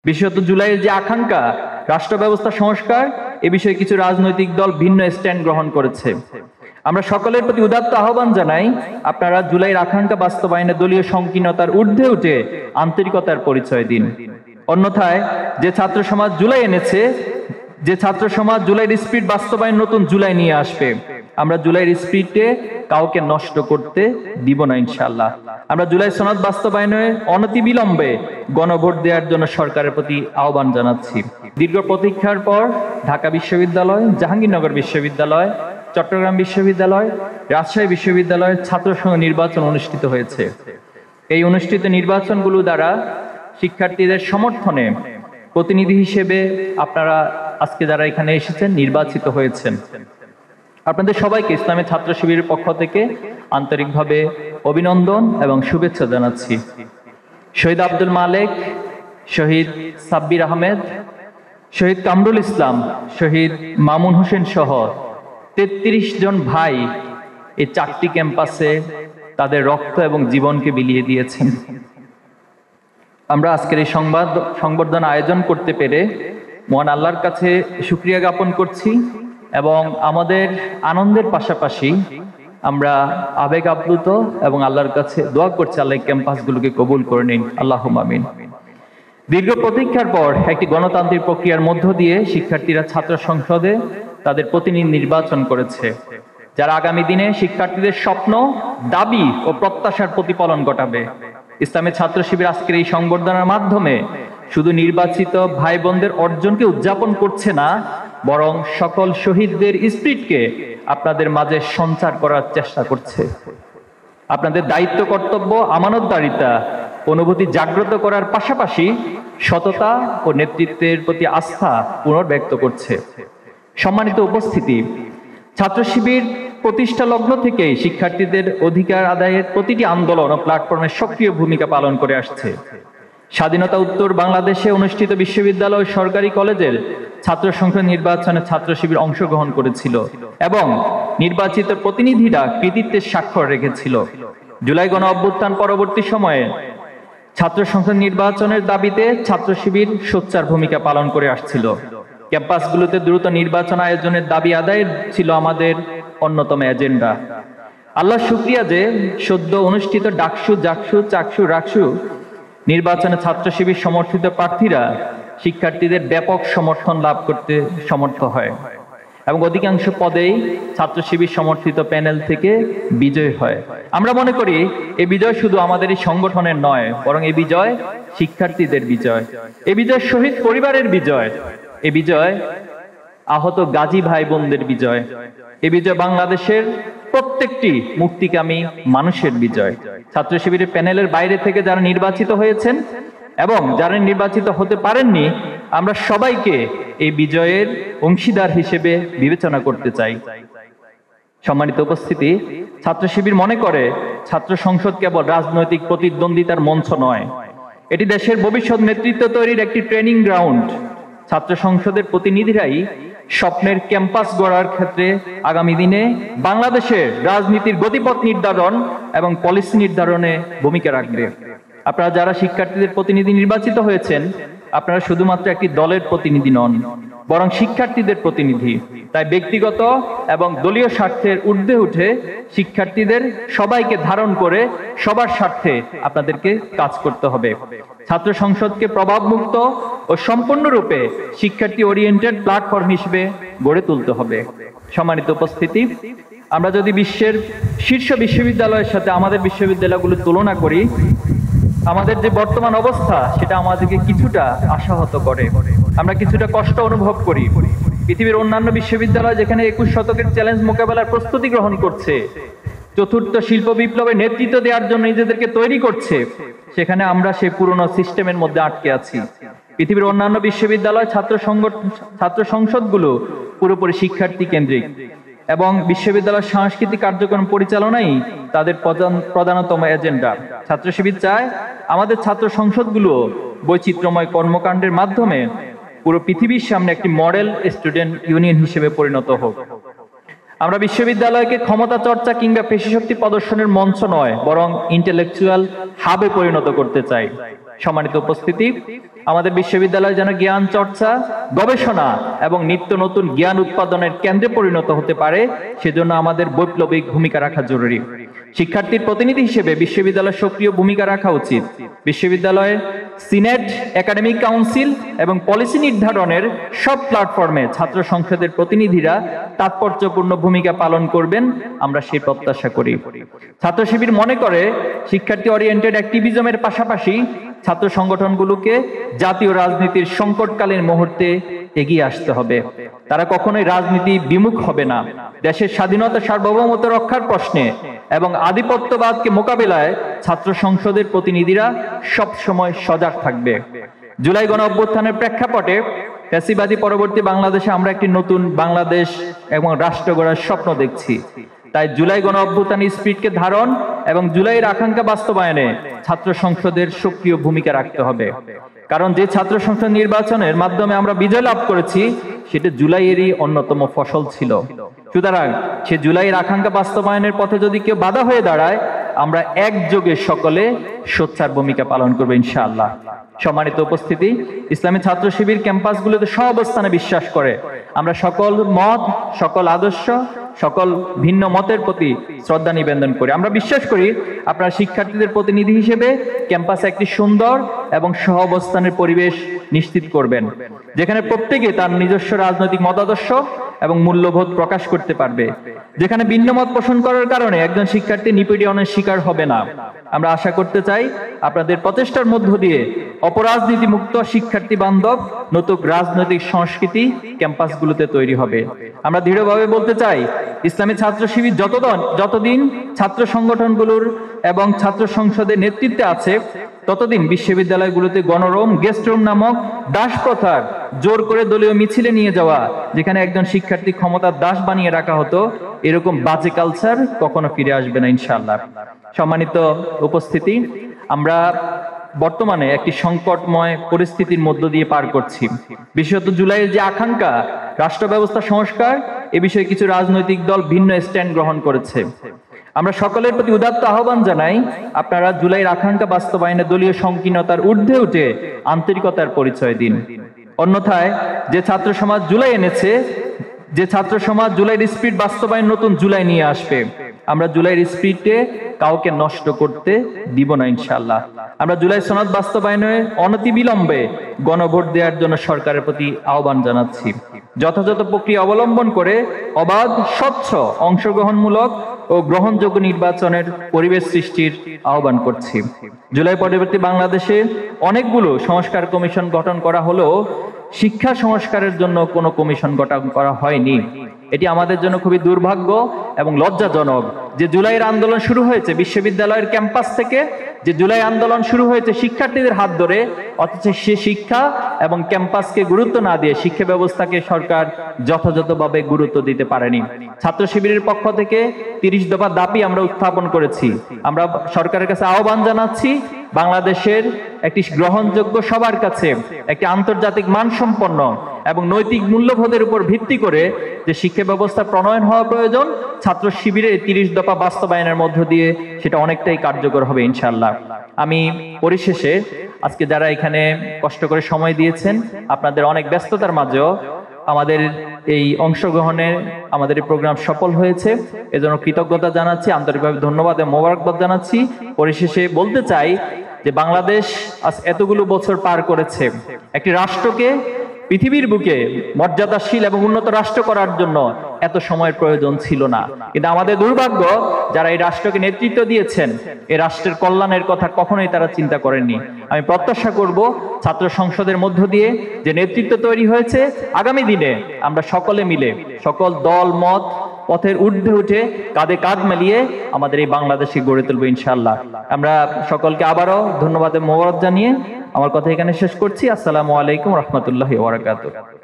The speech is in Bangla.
বিশেষত জুলাইয়ের যে আকাঙ্ক্ষা রাষ্ট্র ব্যবস্থা সংস্কার, এ বিষয়ে কিছু রাজনৈতিক দল ভিন্ন স্ট্যান্ড গ্রহণ করেছে। আমরা সকলের প্রতি উদাত্ত আহ্বান জানাই, আপনারা জুলাইয়ের আকাঙ্ক্ষা বাস্তবায়নে দলীয় সংকীর্ণতার ঊর্ধ্বে উঠে আন্তরিকতার পরিচয় দিন। অন্যথায় যে ছাত্র সমাজ জুলাই এনেছে, যে ছাত্র সমাজ জুলাইয়ের স্পিরিট বাস্তবায়ন নতুন জুলাই নিয়ে আসবে, আমরা জুলাইয়ের স্পিরিটে কাউকে নষ্ট করতে দিব না ইনশাআল্লাহ। আমরা জুলাই সনদ বাস্তবায়নে অনতিবিলম্বে গণভোট দেওয়ার জন্য সরকারের প্রতি আহ্বান জানাচ্ছি। দীর্ঘ প্রতীক্ষার পর ঢাকা বিশ্ববিদ্যালয়, জাহাঙ্গীরনগর বিশ্ববিদ্যালয়, চট্টগ্রাম বিশ্ববিদ্যালয়, রাজশাহী বিশ্ববিদ্যালয়ের ছাত্র সংঘ নির্বাচন অনুষ্ঠিত হয়েছে। এই অনুষ্ঠিত নির্বাচনগুলো দ্বারা শিক্ষার্থীদের সমর্থনে প্রতিনিধি হিসেবে আপনারা আজকে যারা এখানে এসেছেন নির্বাচিত হয়েছেন। আপনাদের সবাইকে ইসলামী ছাত্র শিবিরের পক্ষ থেকে আন্তরিকভাবে অভিনন্দন এবং শুভেচ্ছা জানাচ্ছি। শহীদ আব্দুল মালেক, শহীদ সাব্বির আহমেদ, শহীদ কামরুল ইসলাম, শহীদ মামুন হোসেন সহ ৩৩ জন ভাই এই ৪টি ক্যাম্পাসে তাদের রক্ত এবং জীবনকে বিলিয়ে দিয়েছেন। আমরা আজকের এই সংবর্ধনা আয়োজন করতে পেরে মহান আল্লাহর কাছে শুকরিয়া জ্ঞাপন করছি এবং আমাদের আনন্দের পাশাপাশি আমরা আবেগ আপ্লুত এবং আল্লাহর কাছে দোয়া করছি আল্লাহ ক্যাম্পাসগুলোকে কবুল করে নিন, আল্লাহুম্মা আমিন। দীর্ঘ প্রতীক্ষার পর একটি গণতান্ত্রিক প্রক্রিয়ার মধ্য দিয়ে শিক্ষার্থীরা ছাত্র সংসদে তাদের প্রতিনিধি নির্বাচন করেছে, যারা আগামী দিনে শিক্ষার্থীদের স্বপ্ন, দাবি ও প্রত্যাশার প্রতিফলন ঘটাবে। ইসলামী ছাত্র শিবির আজকের এই সংবর্ধনার মাধ্যমে শুধু নির্বাচিত ভাই বোনদের অর্জনকে উদযাপন করছে না, বরং সকল শহীদদের স্পিরিটকে আপনাদের মাঝে সঞ্চার করার চেষ্টা করছে। আপনাদের দায়িত্ব, কর্তব্য, আমানতদারিতা অনুভূতি জাগ্রত করার পাশাপাশি সততা ও নেতৃত্বের প্রতি আস্থা পুনর্ব্যক্ত করছে। সম্মানিত উপস্থিতি, ছাত্র শিবির প্রতিষ্ঠা লগ্ন থেকে শিক্ষার্থীদের অধিকার আদায়ের প্রতিটি আন্দোলন ও প্ল্যাটফর্মে সক্রিয় ভূমিকা পালন করে আসছে। স্বাধীনতা উত্তর বাংলাদেশে অনুষ্ঠিত বিশ্ববিদ্যালয় ও সরকারি কলেজের ছাত্র সংসদ নির্বাচনে ছাত্র শিবির অংশগ্রহণ করেছিল এবং নির্বাচিত প্রতিনিধিরা কৃতিত্বের স্বাক্ষর রেখেছিল। জুলাই গণ অভ্যুত্থান পরবর্তী সময়ে ছাত্র সংসদ নির্বাচনের দাবিতে ছাত্র শিবির সোচ্চার ভূমিকা পালন করে আসছিল। ক্যাম্পাসগুলোতে দ্রুত নির্বাচন আয়োজনের দাবি আদায় ছিল আমাদের অন্যতম এজেন্ডা। আল্লাহ শুকরিয়া যে সদ্য অনুষ্ঠিত ডাকসু, জাকসু, চাকসু, রাকসু নির্বাচনে ছাত্র শিবির সমর্থিত প্রার্থীরা শিক্ষার্থীদের ব্যাপক সমর্থন লাভ করতে সমর্থ হয় এবং অধিকাংশ পদেই ছাত্র শিবির সমর্থিত প্যানেল থেকে বিজয় হয়। আমরা মনে করি এই বিজয় শুধু আমাদের এই সংগঠনের নয়, বরং এই বিজয় শিক্ষার্থীদের বিজয়, এই বিজয় শহীদ পরিবারের বিজয়, এই বিজয় আহত গাজী ভাই বোনদের বিজয়, এই বিজয় বাংলাদেশের প্রত্যেকটি মুক্তিকামী মানুষের বিজয়। ছাত্র শিবিরের প্যানেলের বাইরে থেকে যারা নির্বাচিত হয়েছেন এবং যারা নির্বাচিত হতে পারেননি, আমরা সবাইকে এই বিজয়ের অংশীদার হিসেবে বিবেচনা করতে চাই। সম্মানিত উপস্থিতি, ছাত্র শিবির মনে করে ছাত্র সংসদ কেবল রাজনৈতিক প্রতিদ্বন্দ্বিতার মঞ্চ নয়, এটি দেশের ভবিষ্যৎ নেতৃত্ব তৈরির একটি ট্রেনিং গ্রাউন্ড। ছাত্র সংসদের প্রতিনিধিরাই স্বপ্নের ক্যাম্পাস গড়ার ক্ষেত্রে আগামী দিনে বাংলাদেশের রাজনীতির গতিপথ নির্ধারণ এবং পলিসি নির্ধারণে ভূমিকা রাখবে। আপনারা যারা শিক্ষার্থীদের প্রতিনিধি নির্বাচিত হয়েছেন, আপনারা শুধুমাত্র একটি দলের প্রতিনিধি নন, বরং শিক্ষার্থীদের প্রতিনিধি। তাই ব্যক্তিগত এবং দলীয় স্বার্থের ঊর্ধ্বে উঠে শিক্ষার্থীদের সবাইকে ধারণ করে সবার স্বার্থে আপনাদেরকে কাজ করতে হবে। ছাত্র সংসদকে প্রভাবমুক্ত ও সম্পূর্ণরূপে শিক্ষার্থী ওরিয়েন্টেড প্ল্যাটফর্ম হিসেবে গড়ে তুলতে হবে। সম্মানিত উপস্থিতি, আমরা যদি বিশ্বের শীর্ষ বিশ্ববিদ্যালয়ের সাথে আমাদের বিশ্ববিদ্যালয়গুলো তুলনা করি, আমাদের যে বর্তমান অবস্থা সেটা আমাদেরকে কিছুটা আশাহত করে, আমরা কিছুটা কষ্ট অনুভব করি। পৃথিবীর অন্যান্য বিশ্ববিদ্যালয় যেখানে 21 শতকের চ্যালেঞ্জ মোকাবেলার প্রস্তুতি গ্রহণ করছে, চতুর্থ শিল্প বিপ্লবের নেতৃত্ব দেওয়ার জন্য নিজেদেরকে তৈরি করছে, সেখানে আমরা সেই পুরনো সিস্টেমের মধ্যে আটকে আছি। পৃথিবীর অন্যান্য বিশ্ববিদ্যালয় ছাত্র সংসদগুলো পুরোপুরি শিক্ষার্থী কেন্দ্রিক এবং বিশ্ববিদ্যালয়ের সাংস্কৃতিক কার্যক্রম পরিচালনাই তাদের প্রধানতম এজেন্ডা। ছাত্র শিবির চায় আমাদের ছাত্র সংসদগুলো বৈচিত্র্যময় কর্মকাণ্ডের মাধ্যমে পুরো পৃথিবীর সামনে একটি মডেল স্টুডেন্ট ইউনিয়ন হিসেবে পরিণত হোক। আমরা বিশ্ববিদ্যালয়কে ক্ষমতা চর্চা কিংবা পেশিশক্তি প্রদর্শনের মঞ্চ নয়, বরং ইন্টেলেকচুয়াল হাবে পরিণত করতে চাই। সম্মানিত উপস্থিতি, আমাদের বিশ্ববিদ্যালয় যেন জ্ঞান চর্চা, গবেষণা এবং নিত্য নতুন জ্ঞান উৎপাদনের কেন্দ্রে পরিণত হতে পারে, সেজন্য আমাদের বৈপ্লবিক ভূমিকা রাখা জরুরি। শিক্ষার্থীর প্রতিনিধি হিসেবে বিশ্ববিদ্যালয়ের সক্রিয় ভূমিকা রাখা উচিত। বিশ্ববিদ্যালয়ের সিনেট, একাডেমিক কাউন্সিল এবং পলিসি নির্ধারণের সব প্ল্যাটফর্মে ছাত্র সংসদের প্রতিনিধিরা তাৎপর্যপূর্ণ ভূমিকা পালন করবেন, আমরা সেই প্রত্যাশা করি। ছাত্র শিবির মনে করে শিক্ষার্থী ওরিয়েন্টেড অ্যাক্টিভিজমের পাশাপাশি ছাত্র সংগঠনগুলোকে জাতীয় রাজনীতির সংকটকালীন মুহূর্তে এগিয়ে আসতে হবে। তারা কখনোই রাজনীতি বিমুখ হবে না। দেশের স্বাধীনতা, সার্বভৌমত্ব রক্ষার প্রশ্নে এবং আধিপত্যবাদকে মোকাবিলায় ছাত্র সংসদের প্রতিনিধিরা সব সময় সজাগ থাকবে। জুলাই গণ অভ্যুত্থানের প্রেক্ষাপটে ফ্যাসিবাদী পরবর্তী বাংলাদেশে আমরা একটি নতুন বাংলাদেশ এবং রাষ্ট্র গড়ার স্বপ্ন দেখছি। তাই জুলাই গণ অভ্যুত্থানের স্পিরিটকে ধারণ এবং জুলাইয়ের আকাঙ্ক্ষা বাস্তবায়নে ছাত্র সংসদের সক্রিয় ভূমিকা রাখতে হবে। কারণ যে ছাত্র সংসদ নির্বাচনের মাধ্যমে আমরা বিজয় লাভ করেছি, সেটা জুলাইয়েরই অন্যতম ফসল ছিল। সুতরাং সে জুলাইয়ের আকাঙ্ক্ষা বাস্তবায়নের পথে যদি কেউ বাধা হয়ে দাঁড়ায়, আমরা একযোগে সকলে সোচ্চার ভূমিকা পালন করবো ইনশাআল্লাহ। সম্মানিত উপস্থিতি, ইসলামী ছাত্র শিবির ক্যাম্পাসগুলোতে সহাবস্থানে বিশ্বাস করে। আমরা সকল মত, সকল আদর্শ, সকল ভিন্ন মতের প্রতি শ্রদ্ধা নিবেদন করি। আমরা বিশ্বাস করি আপনারা শিক্ষার্থীদের প্রতিনিধি হিসেবে ক্যাম্পাসে একটি সুন্দর এবং সহাবস্থানের পরিবেশ নিশ্চিত করবেন, যেখানে প্রত্যেকে তার নিজস্ব রাজনৈতিক মতাদর্শ এবং মূল্যবোধ প্রকাশ করতে পারবে, যেখানে ভিন্ন মত পোষণ করার কারণে একজন শিক্ষার্থী নিপীড়নের শিকার হবে না। আমরা আশা করতে চাই আপনাদের প্রচেষ্টার মধ্য দিয়ে অপরাজনীতি মুক্ত, শিক্ষার্থী বান্ধব নতুন রাজনৈতিক সংস্কৃতি ক্যাম্পাসগুলোতে তৈরি হবে। আমরা দৃঢ়ভাবে বলতে চাই, ইসলামী ছাত্র শিবির যতদিন ছাত্র সংগঠনগুলোর এবং ছাত্র সংসদের নেতৃত্বে আছে, ততদিন বিশ্ববিদ্যালয়গুলোতে গণরুম, গেস্ট রুম নামক দাস প্রথার জোর করে দলীয় মিছিলে নিয়ে যাওয়া, যেখানে একজন শিক্ষার্থী ক্ষমতার দাস বানিয়ে রাখা হতো, এরকম বাজে কালচার কখনো ফিরে আসবে না ইনশাআল্লাহ। সম্মানিত উপস্থিতি, আমরা বর্তমানে একটি সংকটময় পরিস্থিতির মধ্য দিয়ে পার করছি। বিশেষত জুলাইয়ের যে আকাঙ্ক্ষা রাষ্ট্র ব্যবস্থা সংস্কার, এ বিষয়ে কিছু রাজনৈতিক দল ভিন্ন স্ট্যান্ড গ্রহণ করেছে। আমরা সকলের প্রতি উদাত্ত আহ্বান জানাই, আপনারা জুলাইয়ের আকাঙ্ক্ষা বাস্তবায়নে দলীয় সংকীর্ণতার ঊর্ধ্বে উঠে আন্তরিকতার পরিচয় দিন। অন্যথায় যে ছাত্র সমাজ জুলাই এনেছে, যে ছাত্র সমাজ জুলাইয়ের স্পিরিট বাস্তবায়ন নতুন জুলাই নিয়ে আসবে, আমরা জুলাইয়ের স্পিরিটে কাউকে নষ্ট করতে দিব না ইনশাআল্লাহ। আমরা জুলাই সনদ বাস্তবায়নে অনতিবিলম্বে গণভোট দেওয়ার জন্য সরকারের প্রতি আহ্বান জানাচ্ছি। যথাযথ প্রক্রিয়া অবলম্বন করে অবাধ, স্বচ্ছ, অংশগ্রহণমূলক ও গ্রহণযোগ্য নির্বাচনের পরিবেশ সৃষ্টির আহ্বান করছি। জুলাই পরবর্তী বাংলাদেশে অনেকগুলো সংস্কার কমিশন গঠন করা হলেও শিক্ষা সংস্কারের জন্য কোনো কমিশন গঠন করা হয়নি। এটি আমাদের জন্য খুবই দুর্ভাগ্য এবং লজ্জাজনক যে জুলাইয়ের আন্দোলন শুরু হয়েছে বিশ্ববিদ্যালয়ের ক্যাম্পাস থেকে, যে জুলাই আন্দোলন শুরু হয়েছে শিক্ষার্থীদের হাত ধরে, অথচ সে শিক্ষা এবং ক্যাম্পাসকে গুরুত্ব না দিয়ে শিক্ষা ব্যবস্থাকে সরকার যথাযথভাবে গুরুত্ব দিতে পারেনি। ছাত্র শিবিরের পক্ষ থেকে 30 দফা দাবি আমরা উত্থাপন করেছি। আমরা সরকারের কাছে আহ্বান জানাচ্ছি, বাংলাদেশের একটি গ্রহণযোগ্য, সবার কাছে একটি আন্তর্জাতিক মানসম্পন্ন এবং নৈতিক মূল্যবোধের উপর ভিত্তি করে যে শিক্ষা ব্যবস্থা প্রণয়ন হওয়া প্রয়োজন, ছাত্র শিবিরের 30 দফা বাস্তবায়নের মধ্য দিয়ে সেটা অনেকটাই কার্যকর হবে ইনশাআল্লাহ। আমি পরিশেষে আজকে যারা এখানে কষ্ট করে সময় দিয়েছেন, আপনাদের অনেক ব্যস্ততার মাঝেও আমাদের এই অংশগ্রহণে আমাদের এই প্রোগ্রাম সফল হয়েছে, এজন্য কৃতজ্ঞতা জানাচ্ছি, আন্তরিকভাবে ধন্যবাদ এবং মোবারকবাদ জানাচ্ছি। পরিশেষে বলতে চাই যে বাংলাদেশ আজ এতগুলো বছর পার করেছে, একটি রাষ্ট্রকে পৃথিবীর বুকে মর্যাদাশীল এবং উন্নত রাষ্ট্র করার জন্য এত সময়ের প্রয়োজন ছিল না। কিন্তু আমাদের দুর্ভাগ্য, যারা এই রাষ্ট্রকে নেতৃত্ব দিয়েছেন, এই রাষ্ট্রের কল্যাণের কথা কখনোই তারা চিন্তা করেননি। আমি প্রত্যাশা করব ছাত্র সংসদের মধ্য দিয়ে যে নেতৃত্ব তৈরি হয়েছে, আগামী দিনে আমরা সকলে মিলে, সকল দল মত পথের ঊর্ধ্বে উঠে কাঁধে কাঁধ মিলিয়ে আমাদের এই বাংলাদেশকে গড়ে তুলবো ইনশাআল্লাহ। আমরা সকলকে আবারও ধন্যবাদ মোবারক জানিয়ে আমার কথা এখানে শেষ করছি। আসসালামু আলাইকুম রহমতুল্লাহি ওয়া বারাকাতুহু।